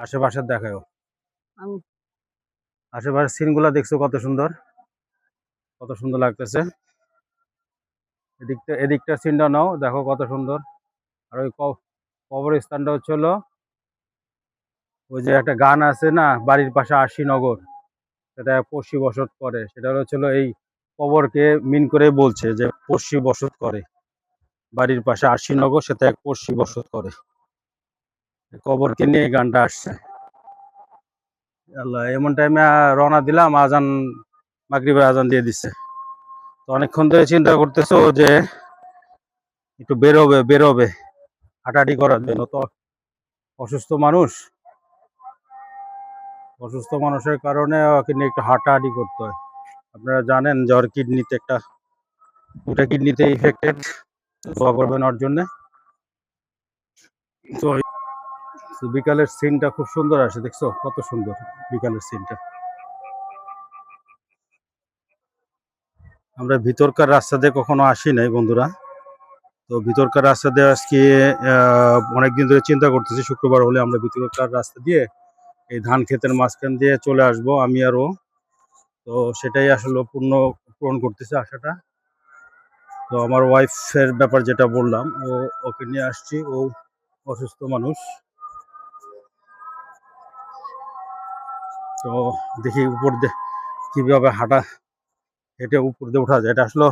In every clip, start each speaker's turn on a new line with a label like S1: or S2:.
S1: আশেপাশের দেখাও।
S2: আমি-
S1: আশেপাশের সিনগুলো দেখছো কত সুন্দর লাগতেছে। এদিকটা সিনটা নাও, দেখো কত সুন্দর। আর ওই কবরস্থানটা হচ্ছে হলো ওই যে একটা গান আছে না, বাড়ির পাশে আশিনগর, সেটা পড়শি বসত করে, সেটা হচ্ছিল এই কবরকে মিন করে বলছে যে পড়শি বসত করে, বাড়ির পাশে আশিনগর, সেটা এক পড়শি বসত করে, কবরকে নিয়ে এই গানটা আসছে। আল্লাহ, এমন টাইমে রওনা দিলাম, আজান, মাগরিবের আজান দিয়ে দিচ্ছে। তো অনেকক্ষণ ধরে চিন্তা করতেছো যে একটু বেরোবে হাঁটাহাঁটি করার জন্য। তো অসুস্থ মানুষের কারণে ওকে নিয়ে একটু হাঁটাহাঁটি করতে হয়। আপনারা জানেন যে ওর কিডনিতে দুটা কিডনিতে ইফেক্টেড, দোয়া করবেন ওর জন্য। তো বিকালের সিনটা খুব সুন্দর আসে, দেখছো কত সুন্দর বিকালের সিনটা। আমরা ভিতরকার রাস্তা দিয়ে কখনো আসি নাই বন্ধুরা। তো ভিতরকার রাস্তা দিয়ে আজকে অনেকদিন ধরে চিন্তা করতেছি শুক্রবার হলে আমরা ভিতরকার রাস্তা দিয়ে এই ধান ক্ষেতের মাঝখান দিয়ে চলে আসব আমি আর ও। তো সেটাই আসলে পূরণ করতেছে আশাটা। তো আমার ওয়াইফের ব্যাপার যেটা বললাম, ওকে নিয়ে আসছি, ও অসুস্থ মানুষ। তো দেখি উপর দিয়ে কীভাবে হেঁটে উপর দিয়ে ওঠা যায়। এটা আসলে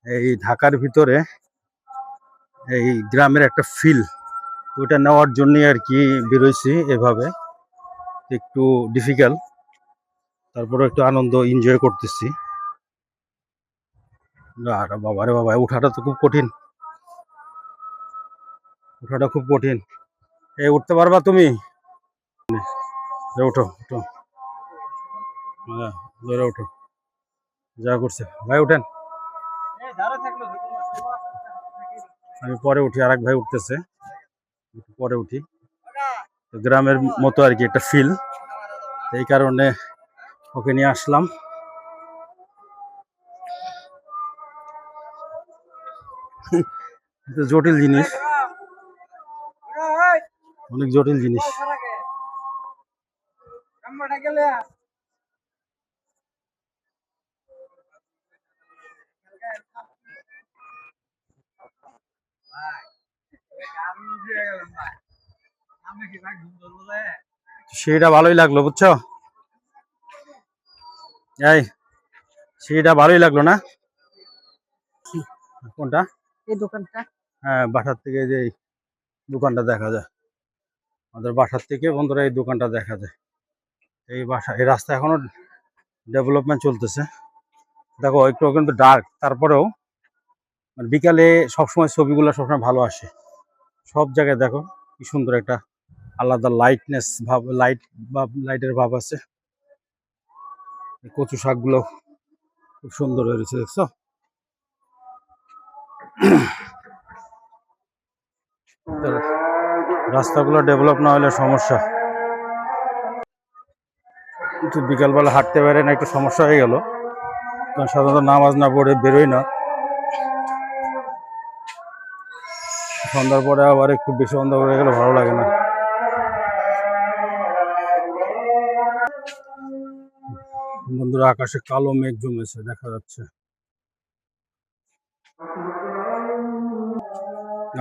S1: এই ঢাকার ভিতরে এই গ্রামের একটা ফিল, ওইটা নেওয়ার জন্যই আর কি বেরোইছি এভাবে। একটু ডিফিকাল্ট, তারপরে একটু আনন্দ এনজয় করতেছি। আর বাবারে বাবা, উঠাটা তো খুব কঠিন, এই উঠতে পারবা তুমি? ওঠো ওঠো, হ্যাঁ ধরে ওঠো, যা করছে ভাই উঠেন। আমি পরে উঠি, আর এক ভাই উঠতেছে, পরে উঠি। গ্রামের মতো আর কি একটা ফিল, এই কারণে ওকে নিয়ে আসলাম। জটিল জিনিস, অনেক জটিল জিনিস। সেটা ভালোই লাগলো বুঝছো, এই সেটা ভালোই লাগলো না? কোনটা?
S2: এই দোকানটা।
S1: হ্যাঁ, বাসার থেকে যে এই দোকানটা দেখা যায়, আমাদের বাসার থেকে বন্ধুরা এই দোকানটা দেখা যায়। এই রাস্তা এখনো ডেভেলপমেন্ট চলতেছে। দেখো একটু কিন্তু ডার্ক, তারপরেও মানে বিকালে সবসময় ছবিগুলো সবসময় ভালো আসে। সব জায়গায় দেখো কি সুন্দর একটা আলাদা লাইটের ভাব আছে। কচু শাকগুলো খুব সুন্দর হয়েছে, দেখছো? রাস্তাগুলো ডেভেলপ না হলে সমস্যা। কিন্তু বিকালবেলা হাঁটতে পারে না, একটু সমস্যা হয়ে গেল, কারণ সাধারণত নামাজ না পড়ে বেরোই না। সন্ধ্যার পরে আবার একটু বেশি অন্ধকার হয়ে গেলে ভালো লাগে না। বন্ধুরা, আকাশে কালো মেঘ জমেছে, দেখা যাচ্ছে।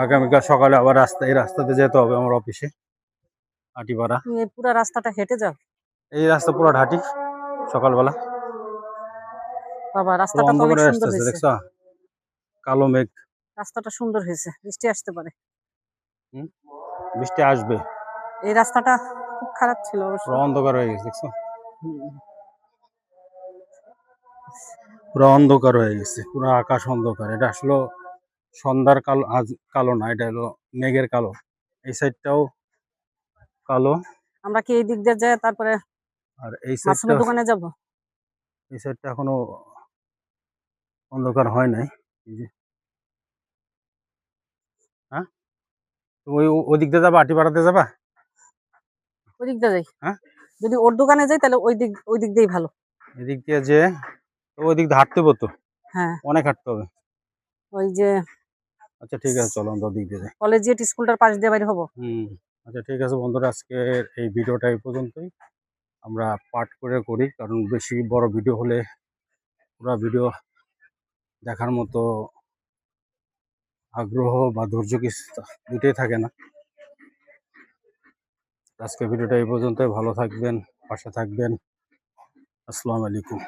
S1: আগামীকাল সকালে আবার এই রাস্তাতে যেতে হবে আমার অফিসে, হাটিপাড়া।
S2: তুমি এই পুরো রাস্তাটা হেঁটে যাও?
S1: এই রাস্তা পুরো হাঁটি সকালবেলা।
S2: বাবা, রাস্তাটা তো অনেক
S1: অন্ধকার
S2: সুন্দর
S1: আসতেছে,
S2: হয়েছে।
S1: দেখছো কালো মেঘ।
S2: রাস্তাটা সুন্দর হয়েছে, বৃষ্টি আসতে পারে।
S1: বৃষ্টি আসবে।
S2: এই রাস্তাটা খুব খারাপ ছিল অবশ্য।
S1: পুরো অন্ধকার হয়ে গেছে, দেখছো পুরো অন্ধকার হয়ে গেছে, পুরো আকাশ অন্ধকার। এটা আসলে সন্ধ্যার কালো, আজ কালো না, এটা হলো মেঘের কালো। এই সাইডটাও কালো।
S2: আমরা কি এই দিক দিয়ে যাই, তারপরে
S1: আর এই
S2: মাসুমের দোকানে যাব?
S1: সাইডটা এখনো অন্ধকার হয় নাই। এই যে, হ্যাঁ ওই দিক দিয়ে যাবা, হাটিপাড়াতে যাবা?
S2: ওই দিক দিয়ে যাই।
S1: হ্যাঁ,
S2: যদি ওর দোকানে যাই তাহলে ওই দিক দিয়েই ভালো।
S1: এদিক দিয়ে যে ওই দিক দিয়ে হাঁটতে হতো,
S2: হ্যাঁ,
S1: অনেক হাঁটতে হবে।
S2: ওই যে
S1: আচ্ছা ঠিক আছে, চলো আমরা ওদিক দিয়ে যাই।
S2: কলেজিয়েট স্কুলটার পাশ দিয়ে বাইরে হবো।
S1: আচ্ছা ঠিক আছে বন্ধুরা, আজকের এই ভিডিওটা এই পর্যন্তই। আমরা পার্ট করে করি, কারণ বেশি বড় ভিডিও হলে পুরো ভিডিও দেখার মতো আগ্রহ বা ধৈর্য কিছু দুটোই থাকে না। আজকে ভিডিওটা এই পর্যন্তই। ভালো থাকবেন, পাশে থাকবেন। আসসালামু আলাইকুম।